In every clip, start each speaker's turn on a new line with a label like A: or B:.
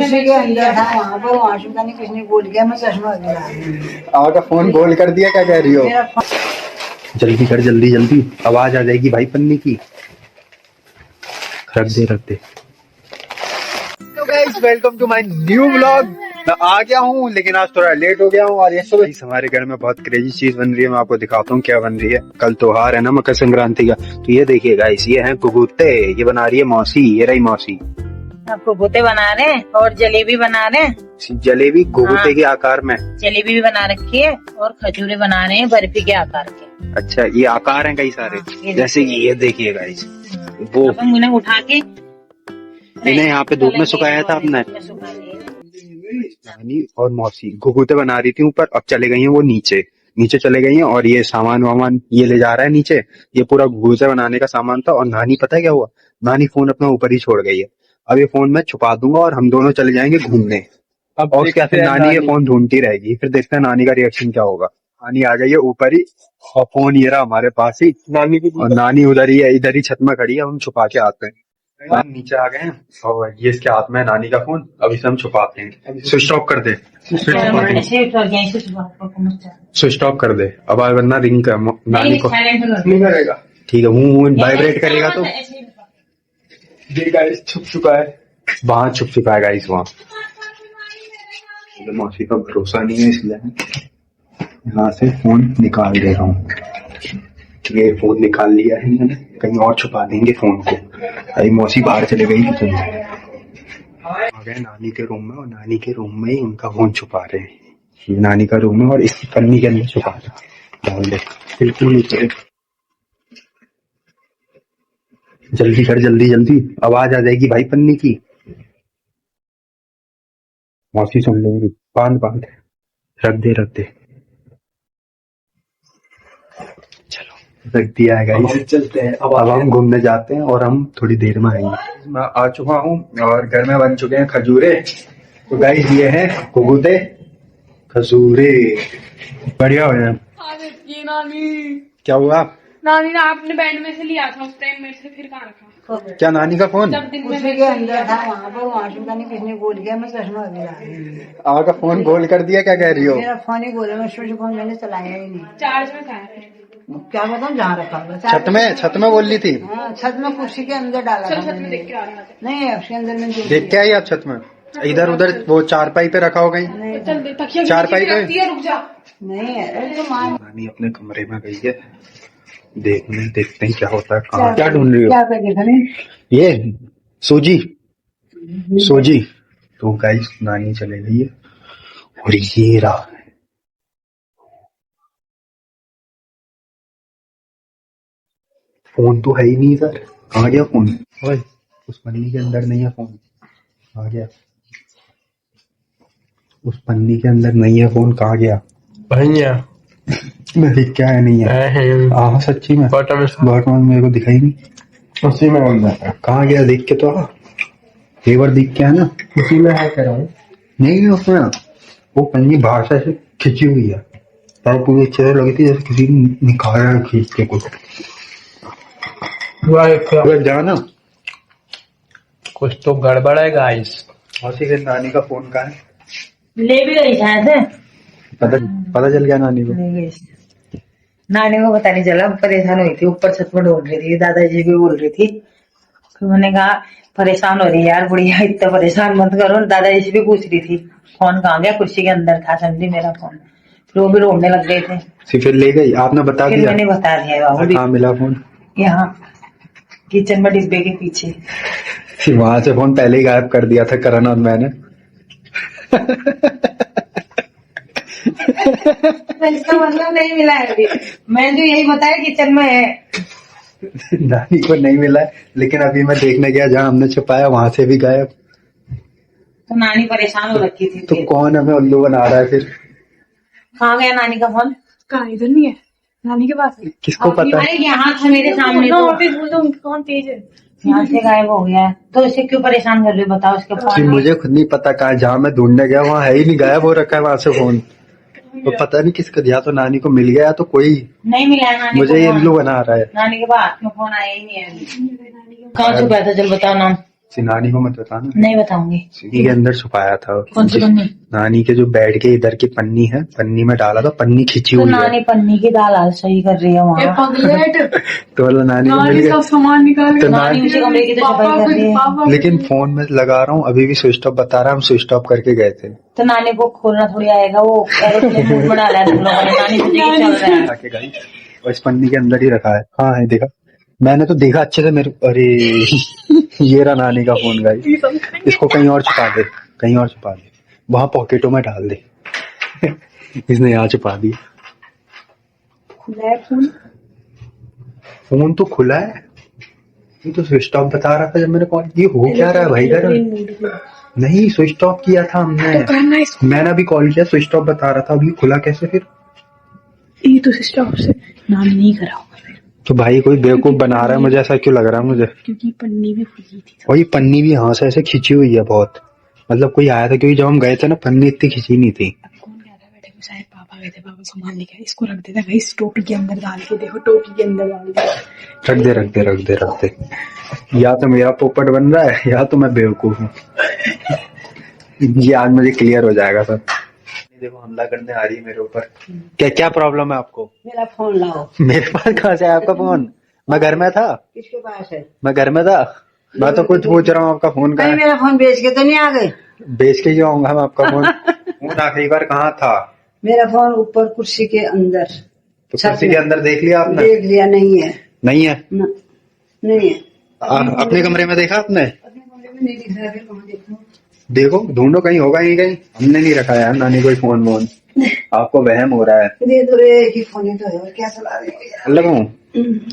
A: किसी के अंदर था वहाँ पर, वहाँ से पता नहीं किसने बोल किया, मैं चश्मा गिरा।
B: आपका फोन गोल कर दिया, क्या कह रही हो? जल्दी कर, जल्दी जल्दी, आवाज आ जाएगी भाई पन्नी की। रख दे। तो guys welcome to my new vlog. मैं आ गया हूँ लेकिन आज थोड़ा लेट हो गया हूँ। और ये सुबह हमारे घर में बहुत क्रेजी चीज बन रही है, मैं आपको दिखाता हूँ क्या बन रही है। कल त्योहार है ना मकर संक्रांति का, तो ये देखिए गाइस, ये है गुगुते, ये बना रही है मौसी, ये रही मौसी।
C: आपको गुगुते बना रहे हैं और जलेबी बना रहे हैं।
B: जलेबी गुगुते के आकार में,
C: जलेबी भी बना रखी है और खजूरे बना रहे हैं बर्फी के आकार के।
B: अच्छा ये आकार हैं कई सारे, जैसे कि ये देखिए गाइस, वो
C: उन्हें उठा के
B: इन्हें यहाँ पे धूप में सुखाया था आपने। नानी और मौसी गुगुते बना रही थी ऊपर, अब चले गई हैं वो नीचे चले गई हैं। और ये सामान वामान ये ले जा रहा है नीचे, ये पूरा गुगुते बनाने का सामान था। और नानी पता है क्या हुआ, नानी फोन अपना ऊपर ही छोड़ गई है। अब ये फोन मैं छुपा दूंगा और हम दोनों चले जाएंगे घूमने। अब और क्या, फिर नानी ये फोन ढूंढती रहेगी, फिर देखते हैं नानी का रिएक्शन क्या होगा। नानी आ गई है ऊपर ही और फोन ये रहा हमारे पास ही, और नानी उधर ही है, इधर ही छत में खड़ी है। हम छुपा के आते हैं। हम नीचे आ गए हैं और ये इसके हाथ में है नानी का फोन, अब इसे हम छुपाते हैं। स्विच ऑफ कर दे, स्विच ऑफ कर दे। अब आए वरना रिंग कर नानी को नहीं करेगा, ठीक है, वो वाइब्रेट करेगा तो ये गाइस छुप चुका है, वहां छुप चुका है गाइस वहां। मौसी का भरोसा नहीं है इसलिए यहाँ से फोन निकाल दे रहा हूँ। ये फोन निकाल लिया है मैंने, कहीं और छुपा देंगे फोन को। अरे मौसी बाहर चले गई थी, तुम आ गए नानी के रूम में, और नानी के रूम में ही उनका फोन छुपा रहे हैं। ये नानी का रूम है और इस पन्नी के अंदर छुपा रहे, बिल्कुल नहीं करे। जल्दी कर, जल्दी, आवाज आ जाएगी भाई पन्नी की। मौसी सुन लेंगी, बांध रख दे। रख दिया है गाइस, चलते हैं। अब हम घूमने जाते हैं और हम थोड़ी देर में आएंगे। मैं आ चुका हूँ और घर में बन चुके हैं खजूरे। तो गाइस ये है गुगुते खजूरे, बढ़िया हो जाए।
D: नानी
B: क्या हुआ?
D: नानी ने आपने बैंड में से लिया था उस टाइम, में से फिर कहाँ रखा?
B: क्या नानी का फोन?
D: जब दिन में
A: किसी के अंदर था वहाँ पर, वहाँ से पता नहीं किसने बोल किया, मैं चश्मा गिरा।
B: आपका फोन गोल कर दिया, क्या कह रही हो?
A: मेरा फोन ही बोला, मैं स्विच फोन मैंने चलाया ही नहीं।
D: चार्ज में था फिर
A: क्या बताऊँ जहाँ रखा हुआ।
B: छत में बोल रही थी।
A: हाँ, छत में कुर्सी के अंदर डाला था।
D: छत में देख के आ रहा था।
A: नहीं उसके अंदर में
B: देख के आई आप छत में? इधर उधर वो चारपाई पे रखा हो गई, चारपाई पे।
D: रुक जा,
A: नहीं है तो मान।
B: नानी अपने कमरे में गई है, देखते हैं क्या होता है। कहाँ क्या ढूंढ रही हो?
A: क्या कर
B: ये सूजी। तो गाइस नानी चले गई है और ये रहा फोन। तो है ही नहीं सर, कहाँ गया फोन? ओए उस पन्नी के अंदर नहीं है फोन, आ गया। उस पन्नी के अंदर नहीं है फोन, कहाँ गया? भैया मैं देख क्या है, नहीं है। हाँ सच्ची में बॉटम मेरे को दिखाई नहीं, उसी में कहाँ गया? देख के तो एक बार देख के है ना, उसी में है कह रहा हूँ। नहीं उसमें वो पन्नी बाहर से खिंची हुई है, ताकि पूरी चेहरे लगी थी जैसे किसी ने निकाला है खींच के कुछ। जाना
E: कुछ तो गड़बड़ है गाइस।
B: मौसी के नानी का फोन कहाँ है?
C: ले भी गई शायद,
B: पता चल गया नानी को?
C: नानी को पता नहीं चला, परेशान हुई थी, ऊपर छत में ढूंढ रही थी, दादाजी भी बोल रही थी। तो मैंने कहा परेशान हो रही है यार बुढ़िया, इतना परेशान मत करो। दादाजी से भी पूछ रही थी फोन कहाँ गया, कुर्सी के अंदर था समझी मेरा फोन। फिर वो भी ढूंढने लग गए थे।
B: फिर ले गई, आपने बता दिया?
C: मैंने बता दिया बाबू।
B: कहाँ मिला फोन?
C: यहाँ किचन में डिब्बे के पीछे।
B: फिर वहां से फोन पहले ही गायब कर दिया था करण और मैंने।
C: इसका मतलब नहीं मिला है अभी, मैं जो यही बताया किचन में है।
B: नानी को नहीं मिला है, लेकिन अभी मैं देखने गया जहाँ हमने छुपाया वहां से भी गायब।
C: तो नानी परेशान हो रखी थी।
B: तो कौन हमें उल्लू बना रहा है फिर?
C: कहाँ गया नानी का फोन?
D: कहाँ, इधर नहीं है, नानी के पास है।
B: किसको पता?
C: अरे यहाँ था मेरे सामने,
D: कौन तेज है,
C: यहाँ से गायब हो गया है। तो इसे क्यों परेशान कर रही हो बताओ? उसके फोन
B: मुझे खुद नहीं पता कहाँ, जहाँ मैं ढूंढने गया वहाँ है ही नहीं, गायब हो रखा है वहां से फोन। तो पता नहीं किसको दिया, तो नानी को मिल गया तो कोई
C: नहीं मिला है नानी
B: मुझे ये उल्लू बना रहा है।
C: नानी के पास में फोन आया ही नहीं है। कहाँ छुपाया था? चल बताओ नाम।
B: नानी को मत बताना।
C: नहीं बताऊंगी।
B: सीढ़ी के अंदर छुपाया था।
C: कौन सी पन्नी?
B: नानी के जो बेड के इधर की पन्नी है, पन्नी में डाला था, पन्नी खिंची
C: तो
B: हुई
C: नानी
B: है।
C: पन्नी की दाल आल सही कर रही है
D: ये
C: वहाँ।
D: पगलेट।
B: तो बोला नानी को मिल
D: नानी
B: गया।
D: सब सामान निकाल के
B: तो
C: नानी उसी कमरे की तो सफाई कर रही है।
B: लेकिन फोन में लगा रहा हूँ, अभी भी स्विच ऑफ बता रहा है, हम स्विच ऑफ करके गए थे।
C: तो नानी को खोलना थोड़ी आएगा, वो एरोप्लेन मोड में डाला है तुम लोगों ने। नानी सोचेगी चल रहा है।
B: आके गई और इस पन्नी के अंदर ही रखा है। हाँ है, देखा मैंने तो देखा अच्छे से मेरे। अरे ये रहा नानी का फोन गाई। इसको कहीं और छुपा दे, कहीं और छुपा दे, वहां पॉकेटों में डाल दे। इसने यहाँ छुपा दिया।
A: खुला है फोन।
B: फोन तो खुला है, ये तो स्विच ऑफ बता रहा था जब मैंने कॉल। ये हो क्या रहा है भाई घर? नहीं स्विच ऑफ किया था हमने, मैंने अभी कॉल किया, स्विच ऑफ बता रहा था, अभी खुला कैसे फिर?
D: ये तो सिस्टम से नानी नहीं करा होगा फिर,
B: तो भाई कोई बेवकूफ बना रहा है मुझे, ऐसा क्यों लग रहा है मुझे?
D: क्योंकि पन्नी भी खुली थी।
B: और ये पन्नी भी यहाँ से ऐसे खिंची हुई है बहुत, मतलब कोई आया था, क्योंकि जब हम गए थे ना पन्नी इतनी खिंची नहीं थी।
D: कौन कह रहा है बैठे को? शायद पापा गए थे, पापा सामान लेके आए। इसको रख देता भाई, इस टोपी के अंदर डाल के देखो, टोपी के अंदर डाल दे।
B: रख दे रख दे रख दे रख दे। या तो मेरा पोपट बन रहा है या तो मैं बेवकूफ हूँ। ये आज मुझे क्लियर हो जाएगा सब। देखो हमला करने आ रही है मेरे ऊपर। क्या क्या प्रॉब्लम है आपको?
A: मेरा फोन लाओ।
B: मेरे पास कहाँ से है आपका फोन? मैं घर में था।
A: किसके पास है?
B: मैं घर में था। मैं तो कुछ पूछ रहा हूँ, आपका फोन कहाँ
A: कहीं
B: है?
A: मेरा फोन बेच के तो नहीं आ गए?
B: बेच के क्यों आऊंगा मैं आपका फोन? फोन आखिरी बार कहाँ था?
A: मेरा फोन ऊपर कुर्सी के अंदर।
B: तो कुर्सी के अंदर देख लिया आपने?
A: देख लिया, नहीं है।
B: नहीं है?
A: नहीं है।
B: अपने कमरे में देखा आपने?
A: अपने कमरे में नहीं दिख रहा, फिर कहाँ देखूं?
B: देखो ढूंढो, कहीं होगा ही कहीं। हमने नहीं रखा यार नानी कोई फोन वोन, आपको वहम हो रहा है।
A: दे दो रे, एक ही फोन ही तो है, क्या चला रहे हो यार?
B: लगाऊं?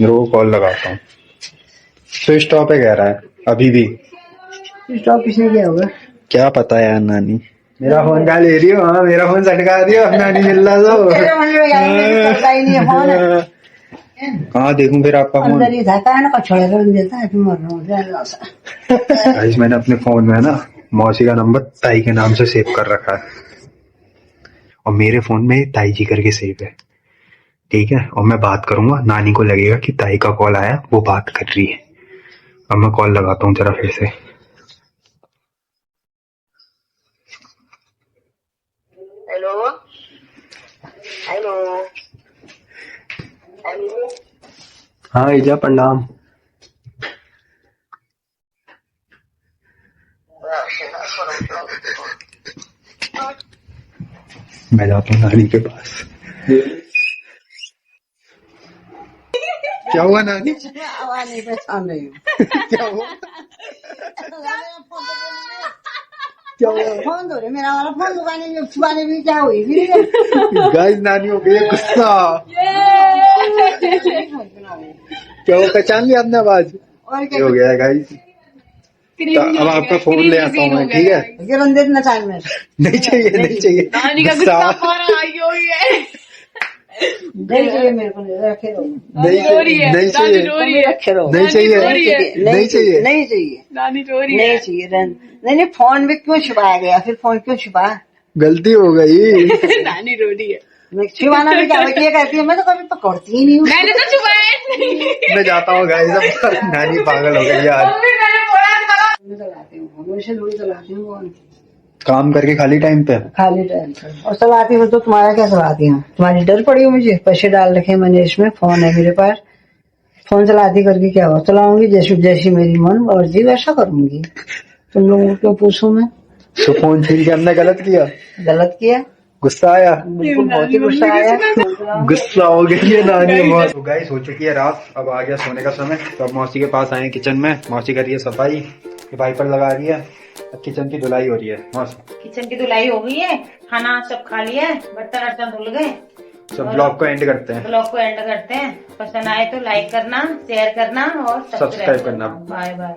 B: रो कॉल लगाता हूँ। स्विच ऑफ है कह रहा है अभी भी।
A: स्टॉप किसने किया होगा?
B: क्या पता यार नानी। मेरा फोन कहाँ ले रही हो? हाँ मेरा फोन सटका दियो, नानी मिल रहा
A: तेरे मन में यार मेरे चलता ही नहीं है फोन।
B: कहाँ देखूं फिर आपका फोन?
A: अंदर ही था, कहा ना कछोड़े कर देता है, फिर मर रहा हूँ।
B: गाइस मैंने अपने फोन में ना मौसी का नंबर ताई के नाम से सेव कर रखा है, और मेरे फोन में ताई जी करके सेव है, ठीक है? और मैं बात करूंगा, नानी को लगेगा कि ताई का कॉल आया, वो बात कर रही है। अब मैं कॉल लगाता हूँ जरा फिर से।
A: Hello hello hello.
B: हाँ ईजा प्रणाम। मैं जाता हूँ नानी के पास। क्या हुआ नानी?
A: आवाज नहीं पहचान रही हूँ।
B: क्या हुआ? क्या हुआ?
A: फोन दो रे, मेरा वाला फोन दुकाने में क्या हुई?
B: गाइस नानी हो गई है गुस्सा। क्या वो पहचान लिया आपने आवाज?
A: और
B: ये हो गया है गाइस। तो अब आपका फोन ले आता हूँ मैं, ठीक है?
A: गिरंदे न चाल में
B: नहीं चाहिए, नहीं चाहिए।
D: नानी का गुस्सा हमारा आई हुई है।
A: नहीं चाहिए मेरे को, रखे रहो।
B: नहीं
D: रो रही है,
B: नहीं
D: नानी
B: चाहिए,
D: रो रही है,
A: रखे रहो।
B: नहीं चाहिए,
D: नानी रो रही है,
B: नहीं चाहिए।
A: नहीं चाहिए,
D: नानी रो रही
A: नहीं
D: है।
A: चाहिए। नहीं नहीं, फोन में क्यों छुपाया गया? फिर फोन क्यों छुपाया?
B: गलती हो गई।
D: नानी रो रही है।
A: मैं छुपाना भी क्या ये कहती है, मैं तो कभी पकड़ती ही नहीं हूँ।
D: मैंने तो छुपाया नहीं।
B: मैं जाता हूँ गाइस, अब नानी पागल हो गई यार।
D: मम्मी मैंने बोला था।
A: मैं चलाती हूँ, हमेशा थोड़ी चलाती हूँ फोन।
B: काम करके खाली टाइम पे
A: खाली टाइम पर और चलाती हूँ तो तुम्हारा क्या चलाती हूँ? तुम्हारी डर पड़ी हो मुझे? पैसे डाल रखे मैंने इसमें, फोन है मेरे पास। फोन चलाती करके क्या हुआ? चलाऊंगी जैसी मेरी मन मर्जी वैसा करूंगी। तुम लोगों को क्यों पूछूं मैं?
B: तो फोन छीन के हमने गलत किया?
A: गलत किया?
B: गुस्सा आया?
A: बिल्कुल बहुत ही गुस्सा आया।
B: गुस्सा हो गई है नानी बहुत। तो गाइस हो चुकी है रात, अब आ गया सोने का समय। तो अब मौसी के पास आए किचन में, मौसी कर रही है सफाई, वाइपर लगा रही है, अब किचन की धुलाई हो रही है। मौसी
C: किचन की धुलाई हो गई है, खाना सब खा लिया है, बर्तन वर्तन धुल गए।
B: सब ब्लॉग को एंड करते हैं।
C: ब्लॉग को एंड करते हैं। पसंद आए तो लाइक करना, शेयर करना और
B: सब्सक्राइब करना।
C: Bye bye.